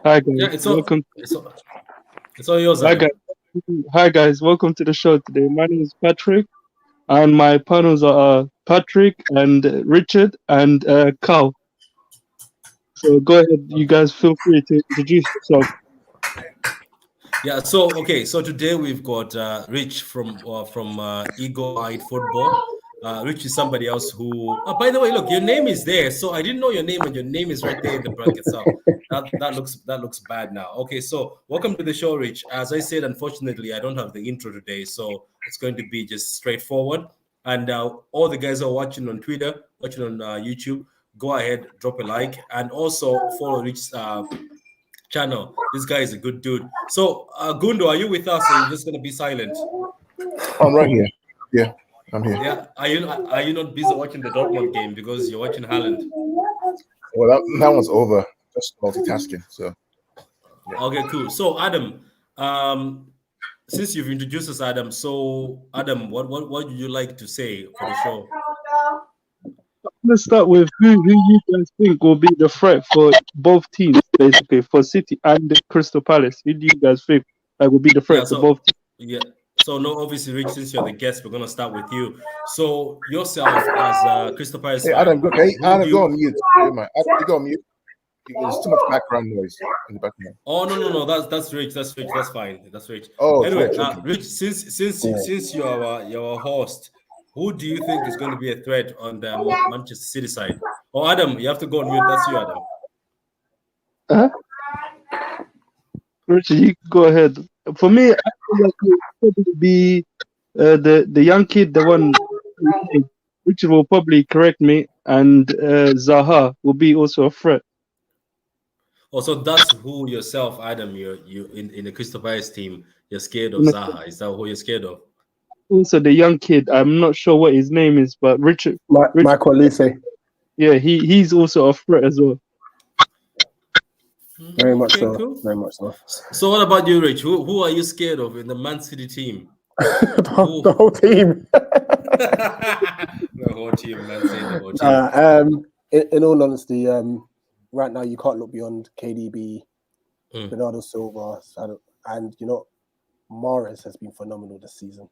Hi guys, Yeah, welcome. it's all yours, Hi Adam. guys, hi guys, welcome to the show today. My name is Patrick, and my panels are Patrick and Richard and Carl. So go ahead, you guys feel free to introduce yourself. Yeah, so okay, so today we've got Rich from Eagle Eyed Football. Rich is somebody else who. Oh, by the way, look, your name is there. So I didn't know your name, and your name is right there in the brackets. Up. That looks bad now. Okay, so welcome to the show, Rich. As I said, unfortunately, I don't have the intro today, so it's going to be just straightforward. And all the guys who are watching on Twitter, watching on YouTube, go ahead, drop a like, and also follow Rich's channel. This guy is a good dude. So, Gundo, are you with us, or are you just gonna be silent? I'm right here. Yeah, I'm here. Yeah. Are you not busy watching the Dortmund game because you're watching Haaland? Well, that one's over. Just multitasking. So, yeah. Okay, cool. So, Adam, um, since you've introduced us, Adam. So, Adam, what would you like to say for the show? Let's start with who you guys think will be the threat for both teams, basically for City and Crystal Palace. Who do you guys think will be the Yeah. threat to So, both teams? yeah. So, no, obviously, Rich, since you're the guest, we're gonna start with you. So, yourself as a Crystal Palace Hey, Adam, fan, go. Hey, who do Adam, go on you? mute. Hey, man, Adam, you go on mute. There's too much background noise in the background. Oh, no. That's Rich. That's Rich. That's fine. That's Rich. Oh, it's Anyway, Rich. Okay. Rich, since you're a host, who do you think is going to be a threat on the Manchester City side? Oh, Adam, you have to go on mute. That's you, Adam. Uh-huh. Richard, you go ahead. For me, I feel like it will probably be the young kid, the one. Richard will probably correct me, and Zaha will be also a threat. Oh, so that's who yourself, Adam. You in the Crystal Palace team. You're scared of And Zaha. Is that who you're scared of? also the young kid, I'm not sure what his name is, but Richard, Michael Lise, yeah, he's also a threat as well. very much Okay, so. cool. Very much so. So, what about you, Rich? Who are you scared of in the Man City team? The whole team. The whole team, Man City, the whole team. In all honesty, right now you can't look beyond KDB, Mm. Bernardo Silva, and Mahrez has been phenomenal this season.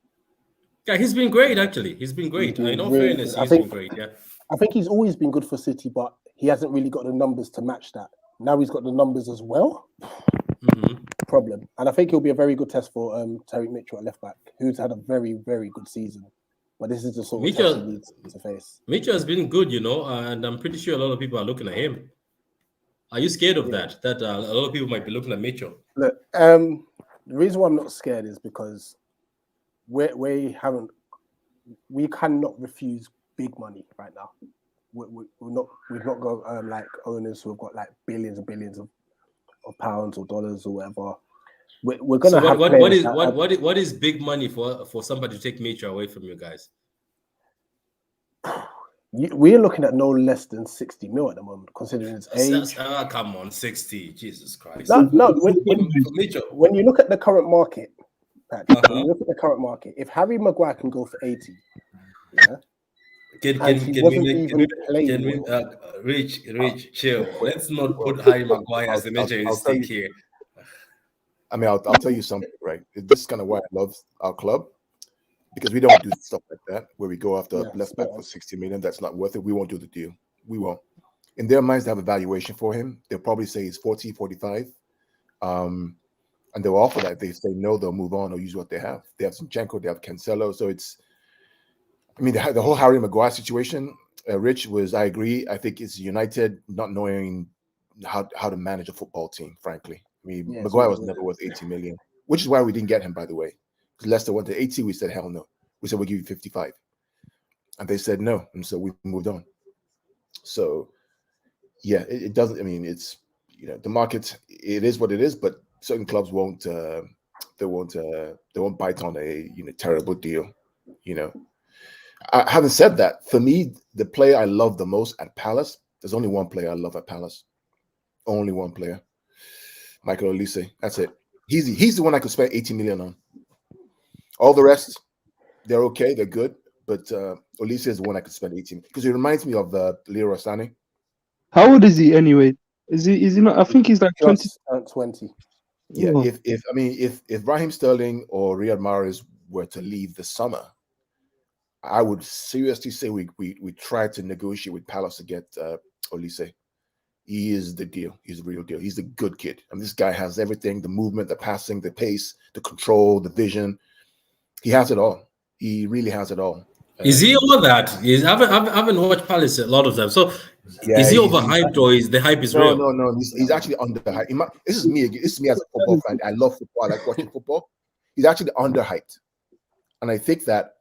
Yeah, he's been great actually. He's been great. been In all really fairness, good. he's been great. Yeah. I think he's always been good for City, but he hasn't really got the numbers to match that. Now he's got the numbers as well. Mm-hmm. Problem, and I think he'll be a very good test for Tariq Mitchell at left back, who's had a very, very good season. But this is the sort of test he needs to face. Mitchell has been good, and I'm pretty sure a lot of people are looking at him. Are you scared of that? That a lot of people might be looking at Mitchell. Look, the reason why I'm not scared is because we cannot refuse big money right now. We've not got like owners who have got like billions and billions of pounds or dollars or whatever. We're gonna So have what is big money for somebody to take Mitchell away from you guys? We're looking at no less than 60 mil at the moment, considering his age. Come on, 60. Jesus Christ. No, Mitchell. When you look at the current market, Patrick, Uh-huh. when you look at the current market, if Harry Maguire can go for 80, yeah, Can we Rich, chill. Let's not put Harry Maguire as the measuring I'll tell stick you. here. I mean, I'll tell you something, right? This is kind of why I love our club, because we don't do stuff like that where we go after left back for 60 million. That's not worth it. We won't do the deal. We won't. In their minds, they have a valuation for him. They'll probably say he's 40, 45. And they'll offer that. If they say no, they'll move on or use what they have. They have Zinchenko, they have Cancelo. So I mean, the whole Harry Maguire situation, Rich, I agree. I think it's United not knowing how to manage a football team, frankly. I mean, Maguire was never worth 80 million, which is why we didn't get him, by the way. Because Leicester wanted 80, we said, hell no. We said, we'll give you 55. And they said no. And so we moved on. So, yeah, it doesn't, I mean, it's, the market, it is what it is, but certain clubs won't bite on a, terrible deal, Having said that, for me, the player I love the most at Palace, there's only one player I love at Palace. Only one player. Michael Olise. That's it. He's the one I could spend 80 million on. All the rest, they're okay, they're good. But Olise is the one I could spend 18 because it reminds me of Leroy Sané. How old is he anyway? Is he not? I think he's like 20. Just turned 20. Yeah, Oh. if Raheem Sterling or Riyad Mahrez were to leave this summer, I would seriously say we try to negotiate with Palace to get Olise. He is the deal. He's the real deal. He's the good kid. And this guy has everything: the movement, the passing, the pace, the control, the vision. He has it all. He really has it all. Is he all that? I haven't watched Palace a lot of them. So Yeah, is he overhyped or is the hype is real? No. He's actually underhyped. This is me. This is me as a football fan. I love football. I like watching football. He's actually underhyped, and I think that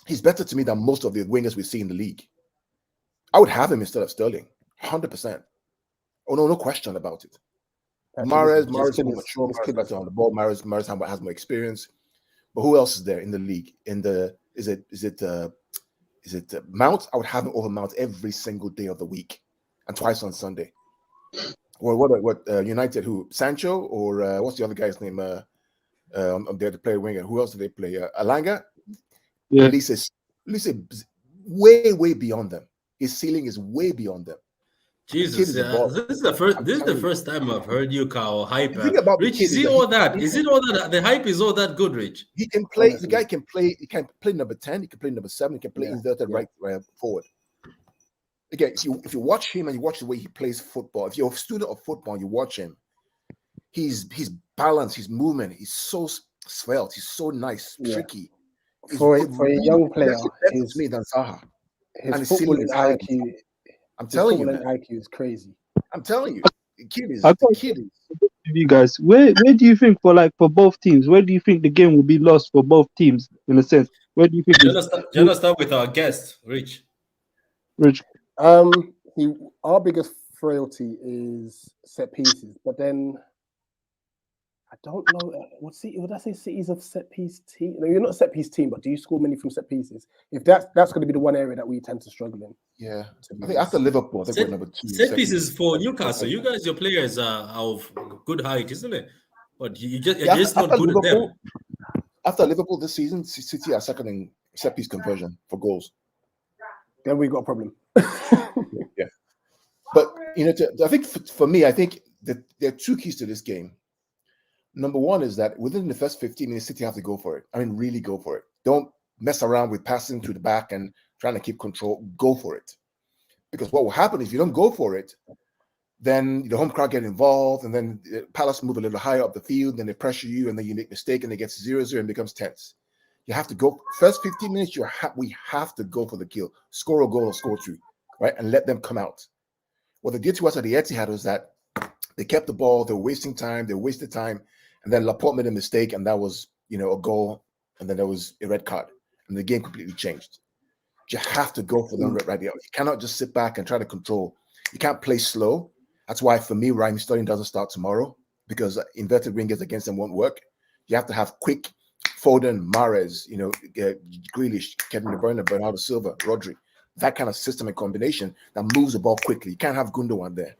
he's better to me than most of the wingers we see in the league. I would have him instead of Sterling, 100%. Oh no question about it. Mahrez is more mature. Mahrez better on the ball. Mahrez has more experience. But who else is there in the league? Is it Mount? I would have him over Mount every single day of the week, and twice on Sunday. Or what? United? Who? Sancho or what's the other guy's name? There to play winger. Who else do they play? Alanga. Yeah. At least is way beyond them. His ceiling is way beyond them. Jesus, this is the first time I've heard you, Carl, hype. Rich, is he all that? Is it all that? The hype is all that good, Rich? He can play. Honestly. The guy can play. He can play number 10. He can play number 7. He can play inverted right forward. Again, if you watch him and you watch the way he plays football, if you're a student of football, and you watch him. His balance, his movement. He's so svelte. He's so nice, tricky. For a young player, to me than Zaha. His footballing IQ. I'm telling you, IQ is crazy. I'm telling you, the kid is. You guys, where do you think for both teams? Where do you think the game will be lost for both teams in a sense? Where do you think? Let's start with our guest, Rich. Our biggest frailty is set pieces, but then I don't know. Would I say City's a set piece team? No, you're not a set piece team, but do you score many from set pieces? If that's going to be the one area that we tend to struggle in. Yeah, I think after Liverpool, I think we're number 2. Set pieces for Newcastle. You guys, your players are of good height, isn't it? But you're just not good at them. After Liverpool this season, City are second in set piece conversion for goals. Then we got a problem. Yeah, but I think for me, I think that there are 2 keys to this game. Number 1 is that within the first 15 minutes, City have to go for it. I mean, really go for it. Don't mess around with passing to the back and trying to keep control. Go for it. Because what will happen if you don't go for it, then the home crowd get involved, and then Palace move a little higher up the field, then they pressure you, and then you make a mistake, and it gets 0-0 and becomes tense. You have to go. First 15 minutes, we have to go for the kill. Score a goal or score 2, right? And let them come out. What they did to us at the Etihad was that they kept the ball, they were wasting time, they wasted time, and then Laporte made a mistake, and that was, a goal, and then there was a red card, and the game completely changed. You have to go for them right there. You cannot just sit back and try to control. You can't play slow. That's why, for me, Raheem Sterling doesn't start tomorrow, because inverted wingers against them won't work. You have to have quick Foden, Mahrez, Grealish, Kevin De Bruyne, Bernardo Silva, Rodri. That kind of system and combination that moves the ball quickly. You can't have Gundogan there,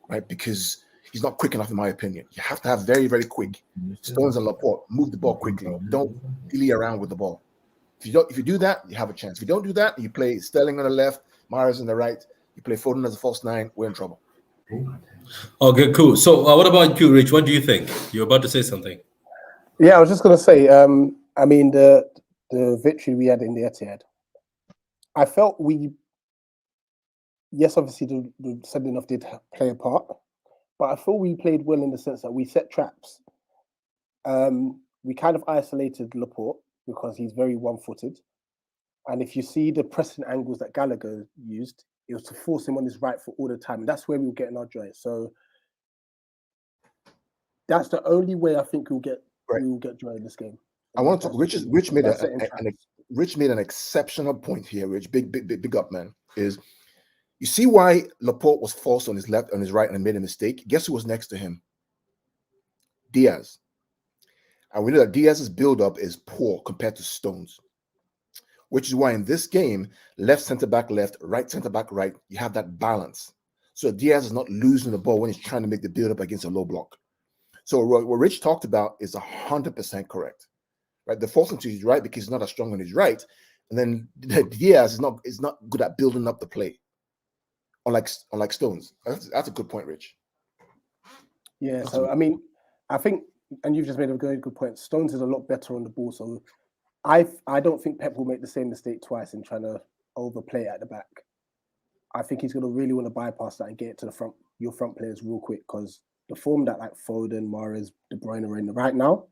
right? Because he's not quick enough, in my opinion. You have to have very, very quick Stones and Laporte. Move the ball quickly. Don't dilly around with the ball. If you do that, you have a chance. If you don't do that, you play Sterling on the left, Mahrez on the right. You play Foden as a false 9. We're in trouble. Okay, cool. So, what about you, Rich? What do you think? You're about to say something. Yeah, I was just going to say. I mean, the victory we had in the Etihad, I felt obviously the sending off did play a part, but I feel we played well in the sense that we set traps. We kind of isolated Laporte because he's very one-footed, and if you see the pressing angles that Gallagher used, it was to force him on his right foot all the time, and that's where we were getting our joy. So that's the only way I think we will get joy in this game. I want to talk. Rich made an exceptional point here. Rich, big up, man. Is you see why Laporte was false on his left, on his right, and made a mistake? Guess who was next to him? Diaz. And we know that Diaz's build-up is poor compared to Stones, which is why in this game, left centre-back left, right centre-back right, you have that balance. So Diaz is not losing the ball when he's trying to make the build-up against a low block. So what Rich talked about is 100% correct. Right, the forcing to his right because he's not as strong on his right, and then Diaz is not good at building up the play. Unlike Stones. That's a good point, Rich. Yeah, so I mean, I think, and you've just made a very good point. Stones is a lot better on the ball, so I don't think Pep will make the same mistake twice in trying to overplay at the back. I think he's going to really want to bypass that and get it to the front, your front players real quick, because the form that like Foden, Mahrez, De Bruyne are in right now,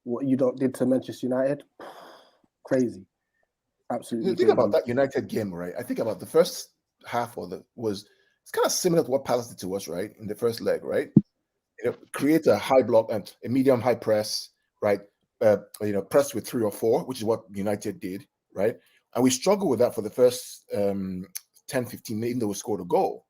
what you did to Manchester United, crazy, absolutely. You think about that United game, right? I think about the first half it's kind of similar to what Palace did to us, right? In the first leg, right? Create a high block and a medium high press, right? Press with 3 or 4, which is what United did, right? And we struggled with that for the first 10, 15 minutes, even though we scored a goal.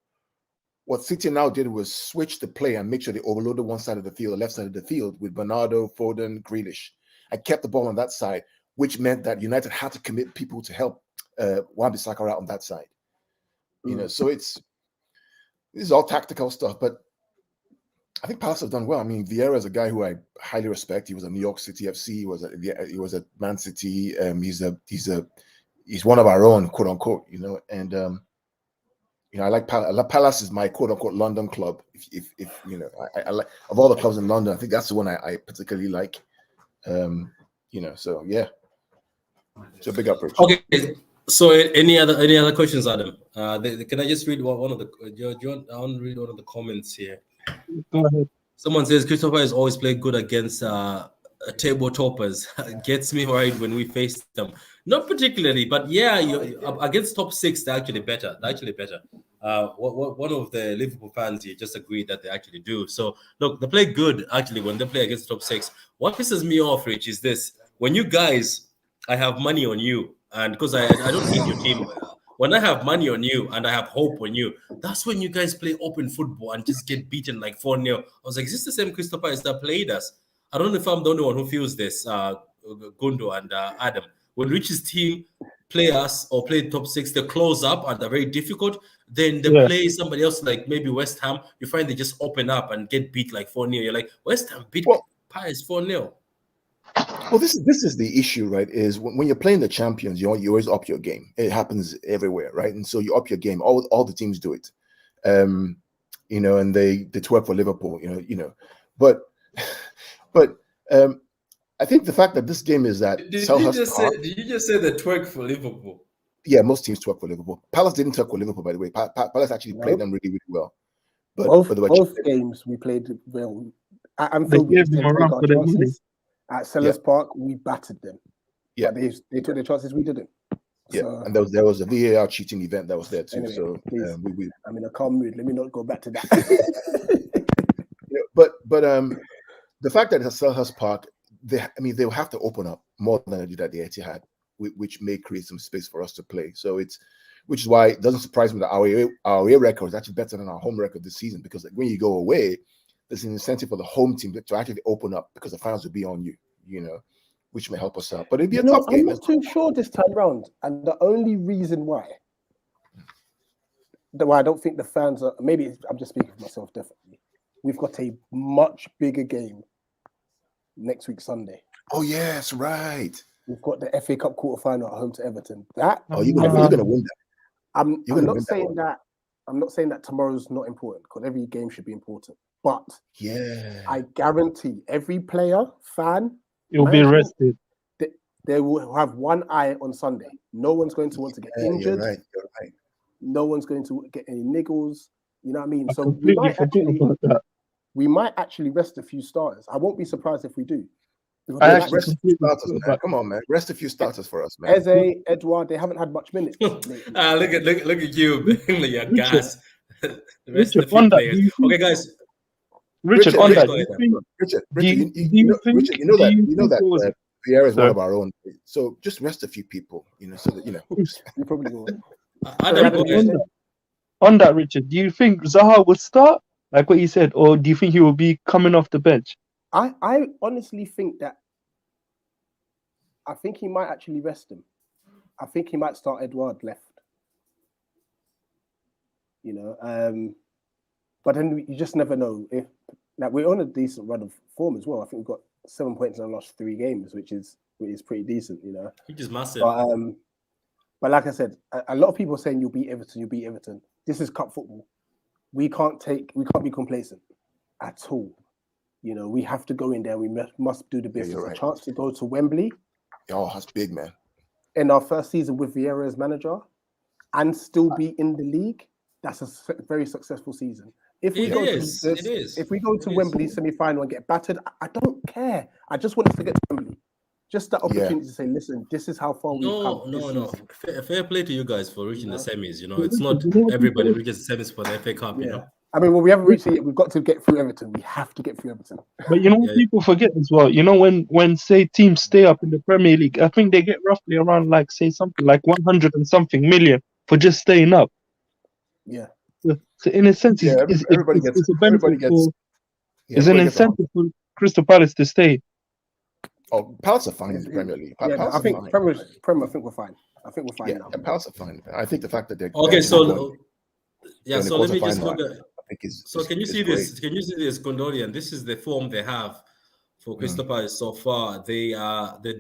What City now did was switch the play and make sure they overloaded one side of the field, the left side of the field, with Bernardo, Foden, Grealish, and kept the ball on that side, which meant that United had to commit people to help Wan-Bissaka out on that side. So this is all tactical stuff, but I think Palace have done well. I mean, Vieira is a guy who I highly respect. He was at New York City FC. He was at Man City. He's one of our own, quote unquote. And I like Palace is my quote unquote London club. If I like, of all the clubs in London, I think that's the one I particularly like. So yeah. So big up, Rich. Okay. So any other questions, Adam? Can I just read one of the? I want to read one of the comments here. Go ahead. Someone says Christopher has always played good against table toppers. Gets me worried when we face them. Not particularly, but yeah, against top 6, they're actually better. One of the Liverpool fans here just agreed that they actually do. So look, they play good actually when they play against top 6. What pisses me off, Rich, is this: when you guys, I have money on you, and because I don't hate your team. When I have money on you and I have hope on you, that's when you guys play open football and just get beaten like 4-0. I was like, is this the same Crystal Palace that played us? I don't know if I'm the only one who feels this, Gundo and Adam. When Rich's team play us or play top 6, they close up and they're very difficult. Then they play somebody else like maybe West Ham. You find they just open up and get beat like 4-0. You're like, West Ham beat Palace 4-0. Well, this is the issue, right? Is when you're playing the champions, you always up your game. It happens everywhere, right? And so you up your game. All the teams do it, and they twerk for Liverpool, but I think the fact that this game is that did you just say the twerk for Liverpool? Yeah, most teams twerk for Liverpool. Palace didn't twerk for Liverpool, by the way. Palace actually played them really, really well. But both games we played well. At Anfield, we didn't take our chances. At Sellers Park, we battered them. Yeah, but they took their chances. We didn't. Yeah, so, and there was a VAR cheating event that was there too. Anyway, so I'm in a calm mood. Let me not go back to that. but the fact that it's Selhurst Park, they'll have to open up more than they did at the Etihad, which may create some space for us to play. So which is why it doesn't surprise me that our away record is actually better than our home record this season, because when you go away, there's an incentive for the home team to actually open up because the fans will be on you, which may help us out. But it'd be a tough game. I'm not too sure this time round, and the only reason why I don't think the fans are, maybe I'm just speaking for myself, definitely. We've got a much bigger game next week, Sunday. Oh, yes, right. We've got the FA Cup quarterfinal at home to Everton. You're going to win that. I'm not saying that tomorrow's not important, because every game should be important. But I guarantee every player, fan, you'll be rested. They will have one eye on Sunday. No one's going to want to get injured. You're right. No one's going to get any niggles. You know what I mean? So we might actually rest a few starters. I won't be surprised if we do. Rest a few starters, man. Come on, man. Rest a few starters for us, man. Eze, Edouard, they haven't had much minutes. Look at you, your gas. The rest of the players. Okay, guys. Richard, on that, Richard, you know that Pierre is one of our own. So just rest a few people, so that You probably will. On that, Richard, do you think Zaha will start, like what you said, or do you think he will be coming off the bench? I honestly think that I think he might actually rest him. I think he might start Edouard left. But then you just never know. If we're on a decent run of form as well. I think we've got 7 points in the last 3 games, which is pretty decent, Which is massive. But like I said, a lot of people are saying you'll beat Everton. This is cup football. We can't be complacent. at all. You know, we have to go in there. We must do the business. you're right. A chance to go to Wembley Oh, that's big, man. in our first season with Vieira as manager and still be in the league. That's a very successful season. If we go to Wembley semi-final and get battered, I don't care. I just want us to get to Wembley. Just that opportunity to say, listen, this is how far we've come. No. Fair play to you guys for reaching the semis. You know, it's not everybody reaches the semis for the FA Cup. You know. I mean, well, we haven't reached it yet. We've got to get through Everton. We have to get through Everton. But you know what people forget as well? You know, when say teams stay up in the Premier League, I think they get roughly around like say something like 100 and something million for just staying up. Yeah. So in a sense, it's a benefit it's an incentive for Crystal Palace to stay. Oh, Palace are fine in the Premier League. I think Premier. I think we're fine. I think we're fine now. And Palace are fine. I think the fact that they're okay. So let me just look at. So can you see this? Great. Can you see this, Gondorian? This is the form they have for Crystal Palace so far. They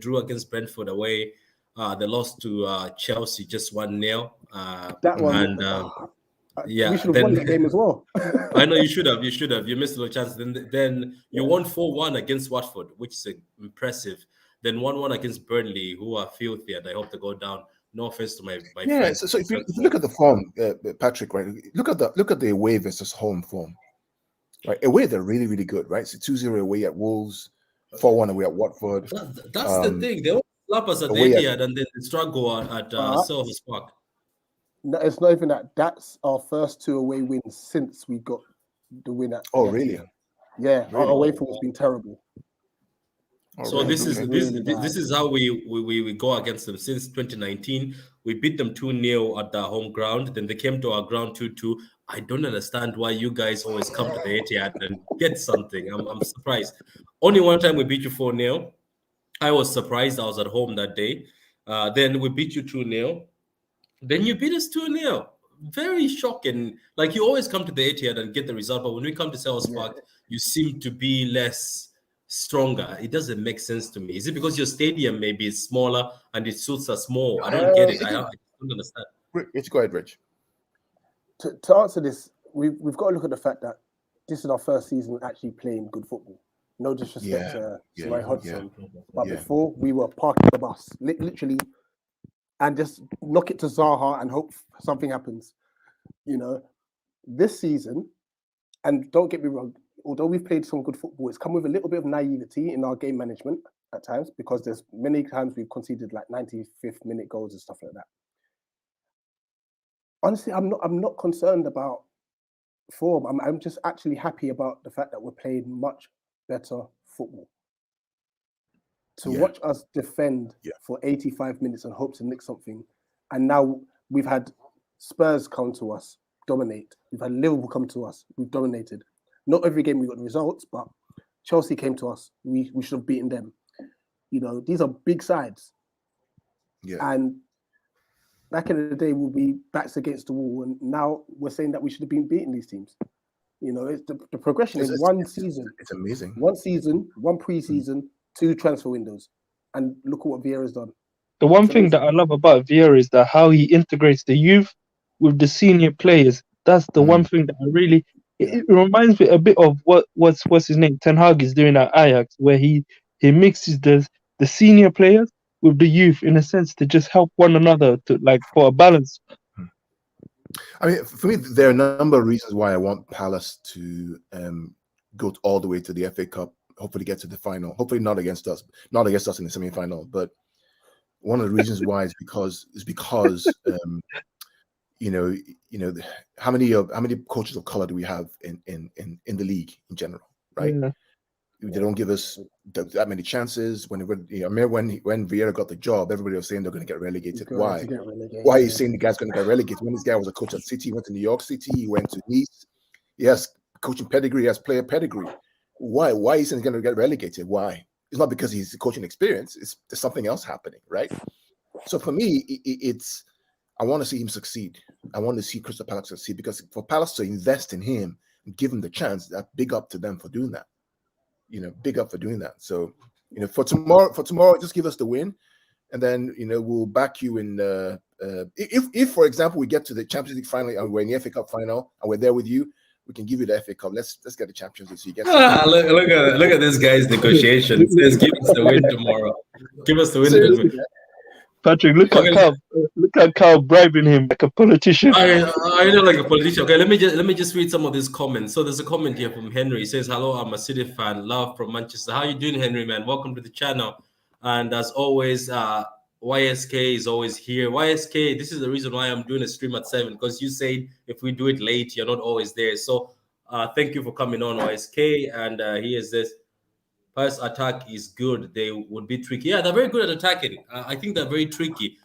drew against Brentford away. They lost to Chelsea just 1-0. That one. And we should have won that game as well. I know you should have. You missed a little chance. Then you won 4-1 against Watford, which is impressive. Then 1-1 against Burnley, who are filthy, and I hope to go down. No offense to my friends. So if you look at the form, Patrick, right? Look at the away versus home form. Right, away they're really, really good, right? So 2-0 away at Wolves, 4-1 away at Watford. That's the thing. They all slap us at the Etihad and then struggle at Selhurst Park. No, it's not even that. That's our first 2 away wins since we got the win at. Oh, really? Yeah, really? Our away form has been terrible. So this is how we go against them since 2019. We beat them 2-0 at their home ground. Then they came to our ground 2-2. I don't understand why you guys always come to the Etihad and get something. I'm surprised. Only one time we beat you 4-0. I was surprised. I was at home that day. Then we beat you 2-0. Then you beat us 2-0. Very shocking. Like you always come to the Etihad and get the result, but when we come to Selhurst Park, you seem to be less stronger. It doesn't make sense to me. Is it because your stadium maybe is smaller and it suits us more? I don't get it. I don't understand. It's quite rich. To answer this, we've got to look at the fact that this is our first season actually playing good football. No disrespect to Ray Hodgson, but before we were parking the bus, literally, and just knock it to Zaha and hope something happens. You know, this season, and don't get me wrong, although we've played some good football, it's come with a little bit of naivety in our game management at times, because there's many times we've conceded like 95th minute goals and stuff like that. Honestly, I'm not concerned about form. I'm just actually happy about the fact that we're playing much better football. To watch us defend for 85 minutes and hope to nick something, and now we've had Spurs come to us, dominate. We've had Liverpool come to us, we've dominated. Not every game we got the results, but Chelsea came to us. We should have beaten them. You know, these are big sides. Yeah. And back in the day, we'll be backs against the wall, and now we're saying that we should have been beating these teams. You know, it's the progression is one season. It's amazing. One season, one pre-season, 2 transfer windows, and look at what Vieira's done. The one thing that I love about Vieira is that how he integrates the youth with the senior players. That's the one thing that I really. It reminds me a bit of what's his name, Ten Hag is doing at Ajax, where he mixes the senior players with the youth in a sense to just help one another to like for a balance. I mean, for me, there are a number of reasons why I want Palace to go all the way to the FA Cup. Hopefully, get to the final. Hopefully, not against us in the semi-final. But one of the reasons why is because you know how many coaches of color do we have in the league in general, right? Yeah. They don't give us that many chances. I remember when Vieira got the job, everybody was saying they're going to get relegated. Why? Why are you saying the guy's going to get relegated when this guy was a coach at City? He went to New York City. He went to Nice. He has coaching pedigree. He has player pedigree. Why? Why is he going to get relegated? Why? It's not because he's coaching experience. There's something else happening, right? So for me, it's I want to see him succeed. I want to see Crystal Palace succeed, because for Palace to invest in him and give him the chance, that big up to them for doing that. You know, big up for doing that. So, you know, for tomorrow, just give us the win, and then we'll back you in. If for example we get to the Champions League final and we're in the FA Cup final and we're there with you, We can give you the FA Cup. Let's get the Champions League so you get Look at this guy's negotiations. Says give us the win tomorrow. Give us the win Seriously. tomorrow. Patrick, look Okay. at Carl. Look at Carl bribing him like a politician. I know, like a politician. Okay, let me just read some of these comments. So there's a comment here from Henry. He says, "Hello, I'm a City fan. Love from Manchester. How you doing, Henry? Man, welcome to the channel. And as always, YSK is always here. YSK, this is the reason why I'm doing a stream at 7 because you said if we do it late, you're not always there. So thank you for coming on, YSK. And here's this. Pass attack is good. They would be tricky. Yeah, they're very good at attacking. I think they're very tricky.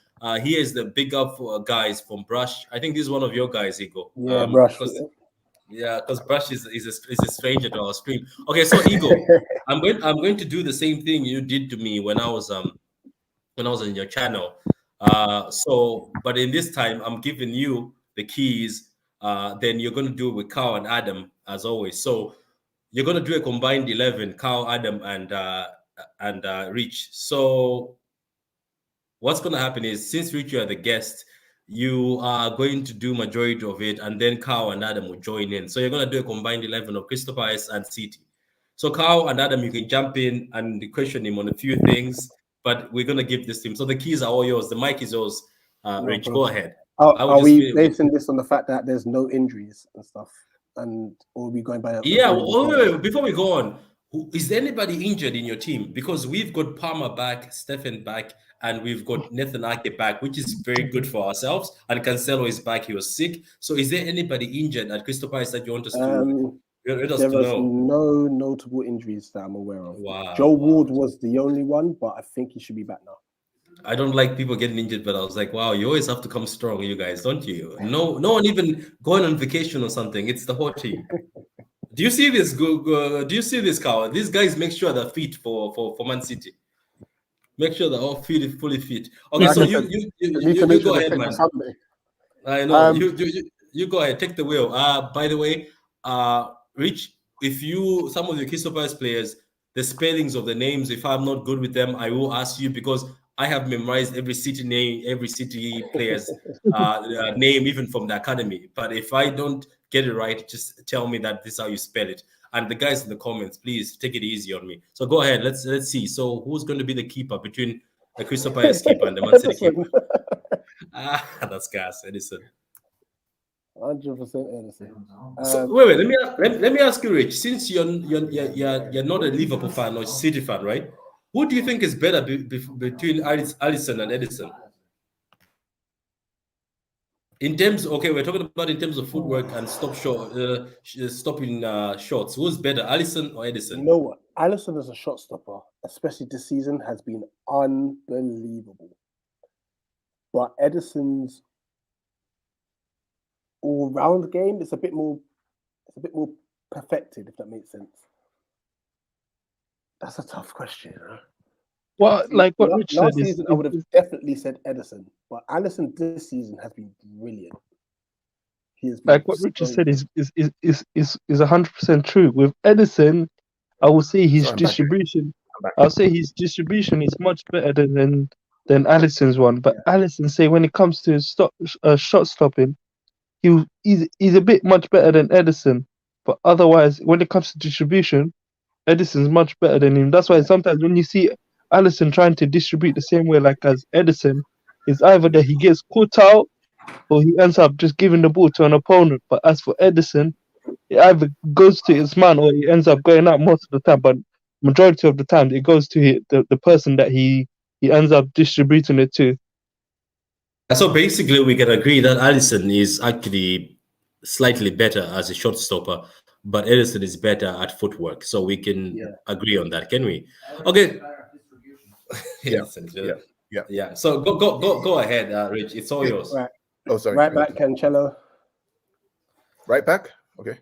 Here's the big up guys from Brush. I think this is one of your guys, Ego. Yeah, Brush. Because Brush is a stranger to our stream. Okay, so Ego, I'm going to do the same thing you did to me when I was on your channel. But in this time, I'm giving you the keys. Then you're going to do it with Carl and Adam as always. So you're going to do a combined 11, Carl, Adam, and Rich. So what's going to happen is, since Rich, you are the guest, you are going to do majority of it, and then Carl and Adam will join in. So you're going to do a combined 11 of Crystal Palace and City. So Carl and Adam, you can jump in and question him on a few things, but we're going to give this to him. So the keys are all yours. The mic is yours. Rich, go ahead. Are we basing this on the fact that there's no injuries and stuff? Or are we going by? Wait, before we go on, is there anybody injured in your team? Because we've got Palmer back, Stephen back, and we've got Nathan Ake back, which is very good for ourselves. And Cancelo is back; he was sick. So, is there anybody injured at Crystal Palace that you want us to? There was no notable injuries that I'm aware of. Wow. Joe Ward was the only one, but I think he should be back now. I don't like people getting injured, but I was like, wow, you always have to come strong, you guys, don't you? No one even going on vacation or something. It's the whole team. Do you see this? Do you see this, Carl? These guys make sure they're fit for Man City. Make sure they're all fully fit. Okay, so you go ahead, man. I know. You go ahead. Take the wheel. By the way, Rich, if some of the Crystal Palace players, the spellings of the names, if I'm not good with them, I will ask you, because I have memorized every City name, every City player's name, even from the academy. But if I don't get it right, just tell me that this is how you spell it. And the guys in the comments, please take it easy on me. So go ahead. Let's see. So who's going to be the keeper between the Crystal Palace keeper and the Man City keeper? That's gas, Edison. 100% Edison. So wait. Let me ask you, Rich. Since you're not a Liverpool fan or City fan, right? Who do you think is better between Alisson and Edison? In terms, we're talking about in terms of footwork and stopping shots. Who's better, Alisson or Edison? You know what? Alisson as a shot stopper, especially this season, has been unbelievable. But Edison's all-round game is a bit more perfected, if that makes sense. That's a tough question. Huh? Well, like what Rich said, last season, I would have definitely said Edison, but Alisson this season has been brilliant. He has been like what Richard said is 100% true. With Edison, I will say his distribution. I'll say his distribution is much better than Alisson's one. But Alisson, say when it comes to shot stopping, he's a bit much better than Edison. But otherwise, when it comes to distribution, Edison's much better than him. That's why sometimes when you see Alisson trying to distribute the same way like as Edison, it's either that he gets caught out or he ends up just giving the ball to an opponent. But as for Edison, it either goes to his man or he ends up going out most of the time. But majority of the time, it goes to the person that he ends up distributing it to. So basically, we can agree that Alisson is actually slightly better as a shot stopper, but Edison is better at footwork. So we can agree on that, can we? Okay. Yeah. So go ahead, Rich. It's all yours. Right. Oh, sorry. Right back, Cancelo. Right back. Okay.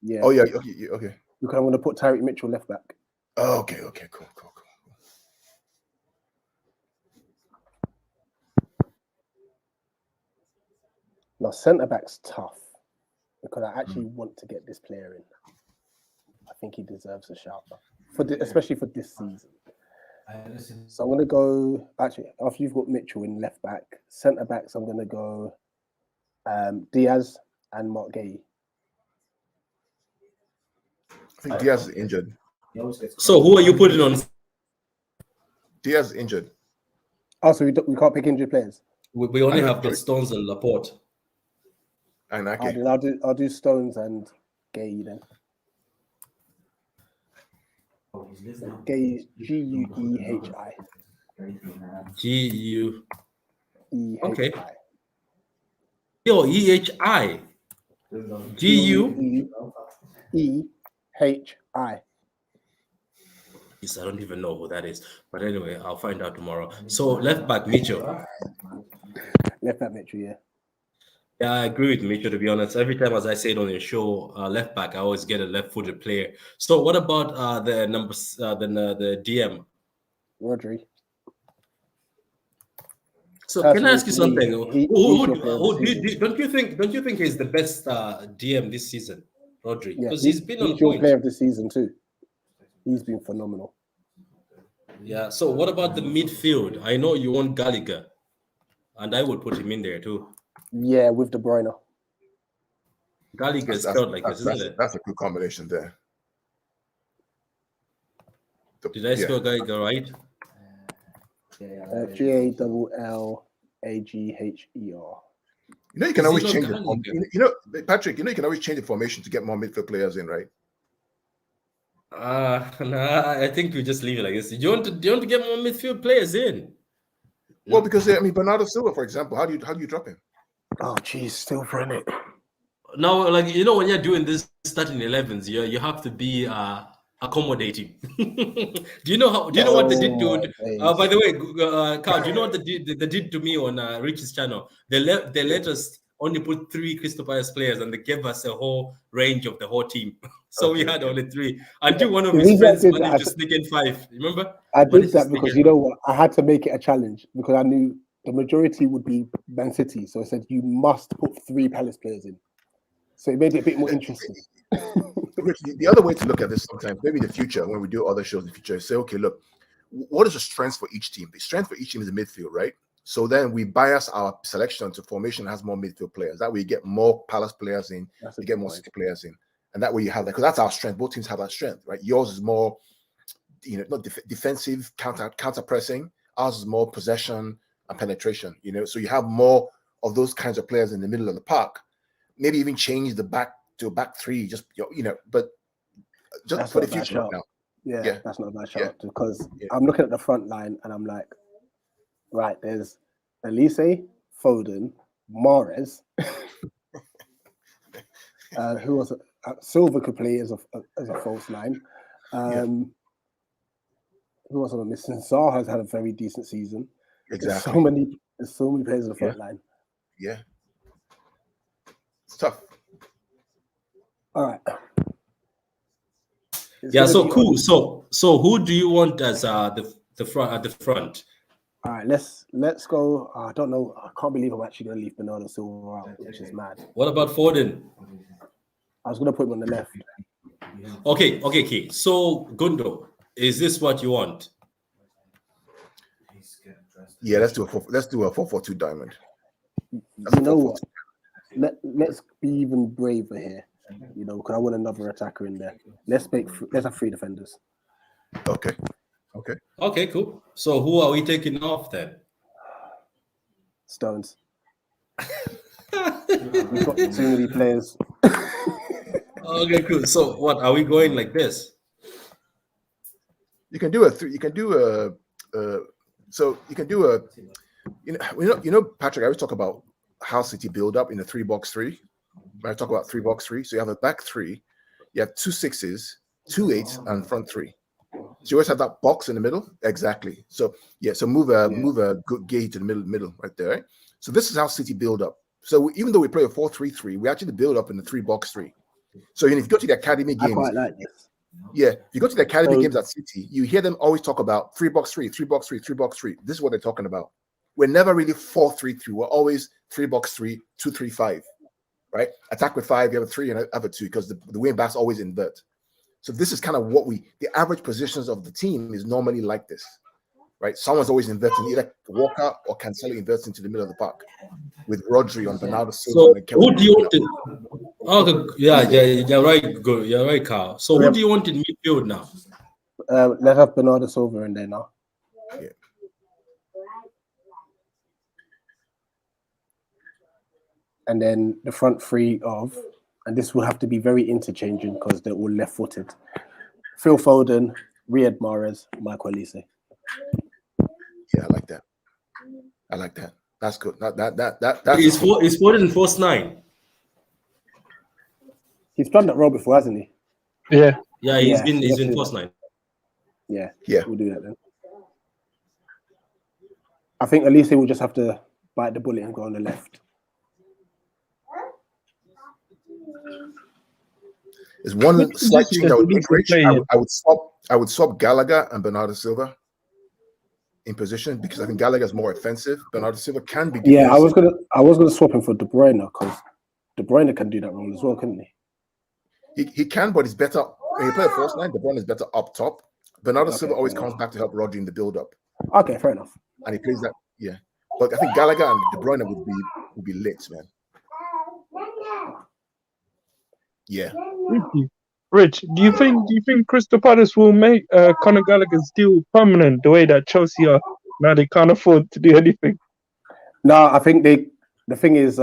Yeah. Oh yeah. Okay. Look, I'm going to put Tyreek Mitchell left back. Oh, okay. Cool. Now, centre back's tough because I actually want to get this player in. I think he deserves a shout, especially for this season. So I'm going to go, actually, after you've got Mitchell in left back, centre backs, I'm going to go Diaz and Mark Gay. think Diaz is injured. So who are you putting on? Diaz is injured. Oh, so we can't pick injured players. We only have the Stones and Laporte. And Ake. I'll do Stones and Gay then. Gay, Guehi. G-U. Ehi. Okay. Yo, E-H-I. G-U. Ehi. I don't even know who that is. But anyway, I'll find out tomorrow. So left back Mitchell. Left back Mitchell, yeah. Yeah, I agree with Mitchell, to be honest. Every time, as I said on the show, left back, I always get a left-footed player. So what about the numbers, the DM? Rodri. So can I ask you something? Don't you think he's the best DM this season, Rodri? Because he's been on your point. player of the season too. He's been phenomenal. Yeah. So what about the midfield? I know you want Gallagher, and I would put him in there too. Yeah, with De Bruyne. Gallagher's felt like this, isn't it? That's a good combination there. Did I spell Gallagher right? Gallagher. You know, you can always change it. You know, Patrick, you know, you can always change the formation to get more midfield players in, right? Nah, I think we just leave it like this. Do you want to get more midfield players in? Well, because I mean, Bernardo Silva, for example, how do you drop him? Oh, geez, still for it. Now, like, you know, when you're doing this starting 11s, you have to be accommodating. Do you know what they did to? By the way, Carl, do you know what they did to me on Rich's channel? They let us only put 3 Crystal Palace players, and they gave us a whole range of the whole team. So we had only 3. Until one of his friends managed to sneak in 5. Remember? I did that because you know what? I had to make it a challenge because I knew the majority would be Man City. So I said you must put 3 Palace players in. So it made it a bit more interesting. The other way to look at this sometimes, maybe in the future, when we do other shows in the future, is say, okay, look, what is the strength for each team? The strength for each team is the midfield, right? So then we bias our selection to formation that has more midfield players. That way you get more Palace players in, you get more City players in. And that way you have that, because that's our strength. Both teams have that strength, right? Yours is more, you know, not defensive, counter pressing. Ours is more possession and penetration, you know. So you have more of those kinds of players in the middle of the park. Maybe even change the back to a back 3, just, you know, but just that's for the future right now. Yeah, that's not a bad shot because I'm looking at the front line and I'm like, right, there's Elise, Foden, Mahrez. Who was Silva could play as a false line. Who else am I missing? Zaha's had a very decent season. Exactly. There's so many players in the front line. Yeah. It's tough. All right. So cool. So who do you want as the front at the front? All right, let's go. I don't know. I can't believe I'm actually going to leave Bernardo Silva out, which is mad. What about Foden? I was going to put him on the left. Okay. So Gundo, is this what you want? Yeah, let's do a 4-4-2 diamond. You know what? Let's be even braver here. You know, because I want another attacker in there. Let's have 3 defenders. Okay, cool. So who are we taking off then? Stones. We've got too many players. Okay, cool. So what are we going like this? You can do a 3. You can do a. So you can do a. You know, Patrick. I always talk about how City build up in the 3-box-3. When I talk about 3-box-3, so you have a back 3, you have 2 6s, 2 8s, and front 3. So you always have that box in the middle. Exactly. So so move a good gate to the middle right there. Right? So this is how City build up. So even though we play a 4-3-3, we actually build up in the 3-box-3. So if you go to the academy games, I quite like this. Yeah, if you go to the academy games at City, you hear them always talk about 3-box-3, 3-box-3, 3-box-3. This is what they're talking about. We're never really 4-3-3. We're always 3-box-3, 2-3-5. Right? Attack with 5, you have a 3 and have a 2 because the wing backs always invert. So this is kind of what the average positions of the team is normally like this. right? Someone's always inverting, either Walker or Cancelo inverts into the middle of the park with Rodri on Bernardo Silva. So And who do you want to? Oh, yeah, you're right. Good, you're right, Carl. So who do you want in midfield now? Let's have Bernardo Silva in there now. Yeah. And then the front three of, and this will have to be very interchanging because they're all left-footed. Phil Foden, Riyad Mahrez, Michael Olise. Yeah, I like that. I like that. That's good. That's Is Foden false nine? He's done that role before, hasn't he? Yeah. Yeah, he's been false nine. Yeah. Yeah. We'll do that then. I think Olise will just have to bite the bullet and go on the left. There's one slight change I would make, Rich. I would swap Gallagher and Bernardo Silva in position because I think Gallagher's more offensive. Bernardo Silva can be defensive. Yeah, I was gonna swap him for De Bruyne because De Bruyne can do that role as well, couldn't he? He can, but he's better when you play a false nine. De Bruyne is better up top. Bernardo Silva always comes back to help Rodri in the build-up. Okay, fair enough. And he plays that, yeah. But I think Gallagher and De Bruyne would be lit, man. Yeah. Rich, do you think Crystal Palace will make Conor Gallagher's deal permanent the way that Chelsea are now? They can't afford to do anything. No, I think the thing is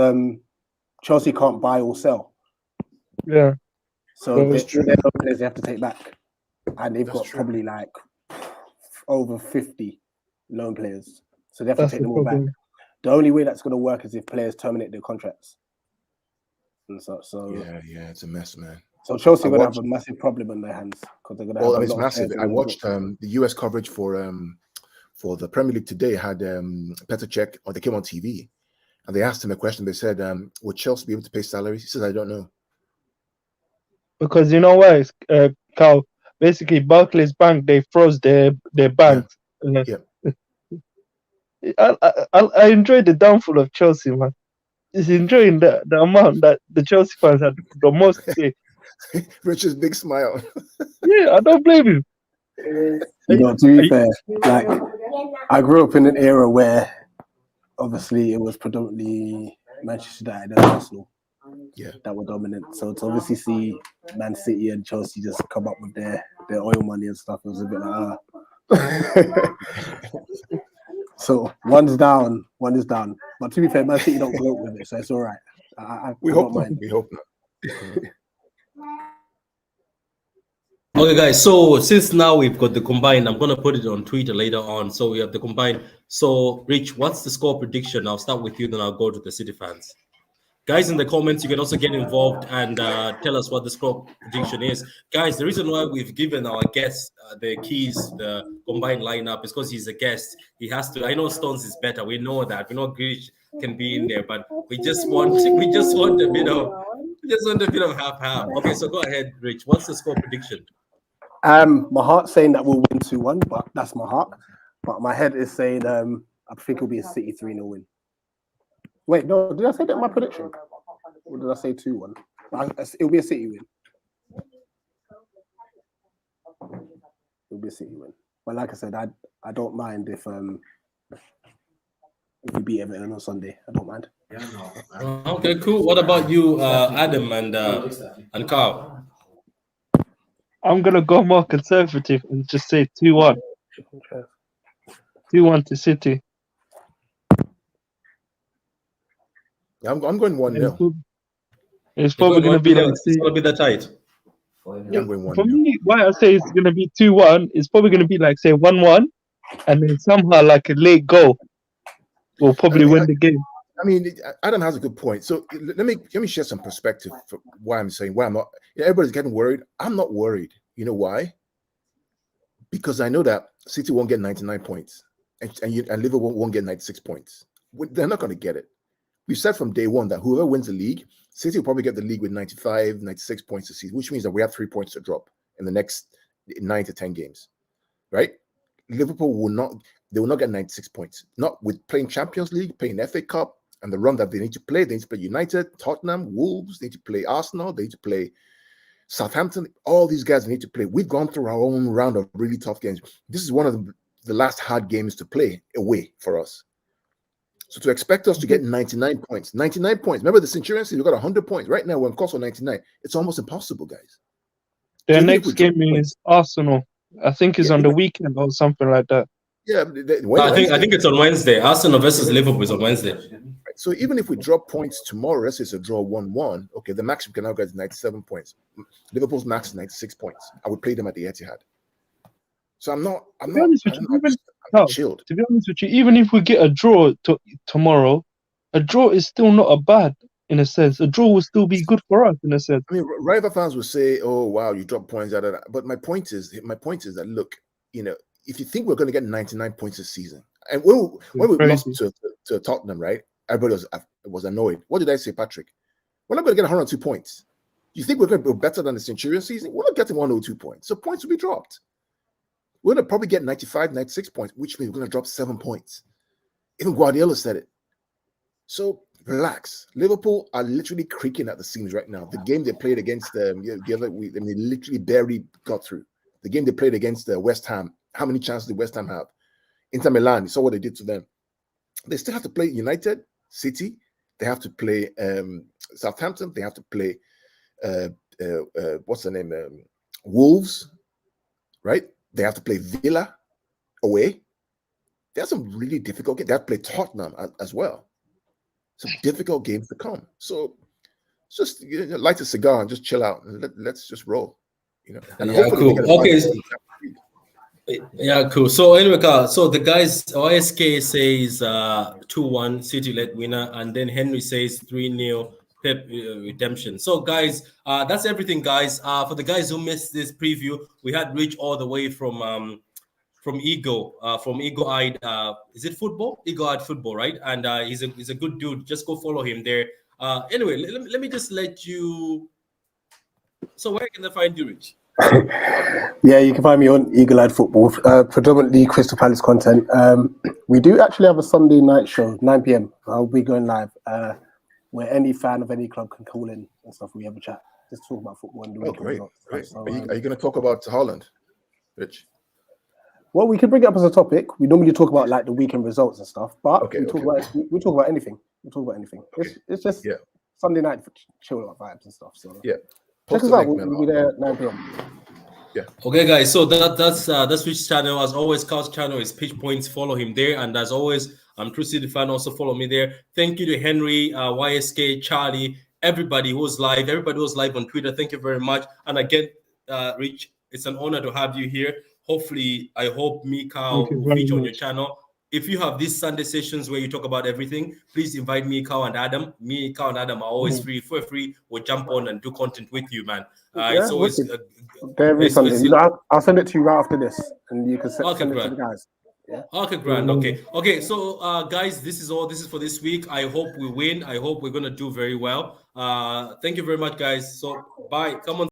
Chelsea can't buy or sell. Yeah. So they have to take back. And they've got probably like over 50 loan players. So they have to take them all back. The only way that's going to work is if players terminate their contracts. And so yeah, it's a mess, man. So Chelsea are going to have a massive problem on their hands because they're going to have it's massive. I watched the US coverage for the Premier League today. Had Petr Cech, or they came on TV, and they asked him a question. They said, "Would Chelsea be able to pay salaries?" He says, "I don't know." Because you know why, Carl? Basically, Barclays Bank, they froze their banks. Yeah. I enjoyed the downfall of Chelsea, man. Just enjoying the amount that the Chelsea fans had the most to say. Richard's big smile. Yeah, I don't blame him. To be fair, like I grew up in an era where obviously it was predominantly Manchester United and Arsenal that were dominant. So to obviously see Man City and Chelsea just come up with their oil money and stuff, it was a bit like So one's down, one is down. But to be fair, Man City don't go with it, so it's all right. We hope not. We hope not. Okay, guys. So since now we've got the combined, I'm gonna put it on Twitter later on. So we have the combined. So Rich, what's the score prediction? I'll start with you, then I'll go to the City fans. Guys, in the comments, you can also get involved and tell us what the score prediction is. Guys, the reason why we've given our guest the keys, the combined lineup, is because he's a guest. He has to. I know Stones is better. We know that. We know Grealish can be in there, but we just want a bit of half. Okay, so go ahead, Rich. What's the score prediction? My heart's saying that we'll win 2-1, but that's my heart. But my head is saying I think it'll be a City 3-0 win. Wait, no, did I say that in my prediction? Or did I say 2-1? It'll be a City win. It'll be a City win. But like I said, I don't mind if we beat Everton on Sunday. I don't mind. Okay, cool. What about you, Adam and Carl? I'm gonna go more conservative and just say 2-1. 2-1 to City. I'm going 1-0. It's probably going to be like. It's going to be that tight. Yeah, I'm going 1-0. For me, why I say it's going to be 2-1, it's probably going to be like, say, 1-1, and then somehow like a late goal will probably win the game. I mean, Adam has a good point. So let me share some perspective for why I'm saying why I'm not. Everybody's getting worried. I'm not worried. You know why? Because I know that City won't get 99 points, and Liverpool won't get 96 points. They're not going to get it. We said from day one that whoever wins the league, City will probably get the league with 95, 96 points this season, which means that we have 3 points to drop in the next 9 to 10 games, right? Liverpool will not get 96 points. Not with playing Champions League, playing FA Cup, and the run that they need to play. They need to play United, Tottenham, Wolves. They need to play Arsenal. They need to play Southampton. All these guys need to play. We've gone through our own round of really tough games. This is one of the the last hard games to play away for us. So to expect us to get 99 points, remember the Centurions, we got 100 points. Right now, we're on course for 99. It's almost impossible, guys. Their next game is Arsenal. I think it's on the weekend or something like that. Yeah, I think it's on Wednesday. Arsenal versus Liverpool is on Wednesday. Right. So even if we drop points tomorrow, let's say it's a draw 1-1. Okay, the max we can now get is 97 points. Liverpool's max is 96 points. I would play them at the Etihad. So I'm chilled. To be honest with you, even if we get a draw tomorrow, a draw is still not a bad in a sense. A draw will still be good for us in a sense. I mean, rival fans will say, "Oh, wow, you dropped points." But my point is that look, if you think we're going to get 99 points this season, and when we lost to Tottenham, right? Everybody was annoyed. What did I say, Patrick? We're not going to get 102 points. You think we're going to be better than the Centurion season? We're not getting 102 points. So points will be dropped. We're going to probably get 95, 96 points, which means we're going to drop 7 points. Even Guardiola said it. So relax. Liverpool are literally creaking at the seams right now. The game they played against they literally barely got through. The game they played against West Ham, how many chances did West Ham have? Inter Milan, you saw what they did to them. They still have to play United, City. They have to play Southampton. They have to play what's the name? Wolves, right? They have to play Villa away. There's some really difficult games. They have to play Tottenham as well. Some difficult games to come. So just light a cigar and just chill out and let's just roll. And cool. Okay. Yeah, cool. So anyway, so the guys, OSK says 2-1 City-led winner, and then Henry says 3-0 Pep redemption. So guys, that's everything, guys. For the guys who missed this preview, we had Rich all the way from Eagle-Eyed. Is it football? Eagle-Eyed Football, right? And he's a good dude. Just go follow him there. Anyway, let me just let you. So where can they find you, Rich? Yeah, you can find me on Eagle-Eyed Football, predominantly Crystal Palace content. We do actually have a Sunday night show, 9 p.m. I'll be going live, where any fan of any club can call in and stuff. We have a chat, just talk about football and do great. So, are you going to talk about Haaland, Rich? Well, we can bring it up as a topic. We normally talk about like the weekend results and stuff, but we talk about anything. We talk about anything. Okay. It's just Sunday night for chill out vibes and stuff. So check us out. We'll be there at 9 p.m. Yeah. Okay, guys. So that's Rich's channel. As always, Carl's channel is Pitch Points. Follow him there. And as always, I'm True City fan. Also follow me there. Thank you to Henry, YSK, Charlie, everybody who was live. Everybody who was live on Twitter. Thank you very much. And again, Rich, it's an honor to have you here. Hopefully, I hope me, Carl, will feature on your channel. If you have these Sunday sessions where you talk about everything, please invite me, Carl, and Adam. Me, Carl, and Adam are always free. For free, we'll jump on and do content with you, man. It's always every Sunday. I'll send it to you right after this, and you can send it to the guys. Yeah. Okay, grand. Okay. So, guys, this is all. This is for this week. I hope we win. I hope we're gonna do very well. Thank you very much, guys. So, bye. Come on.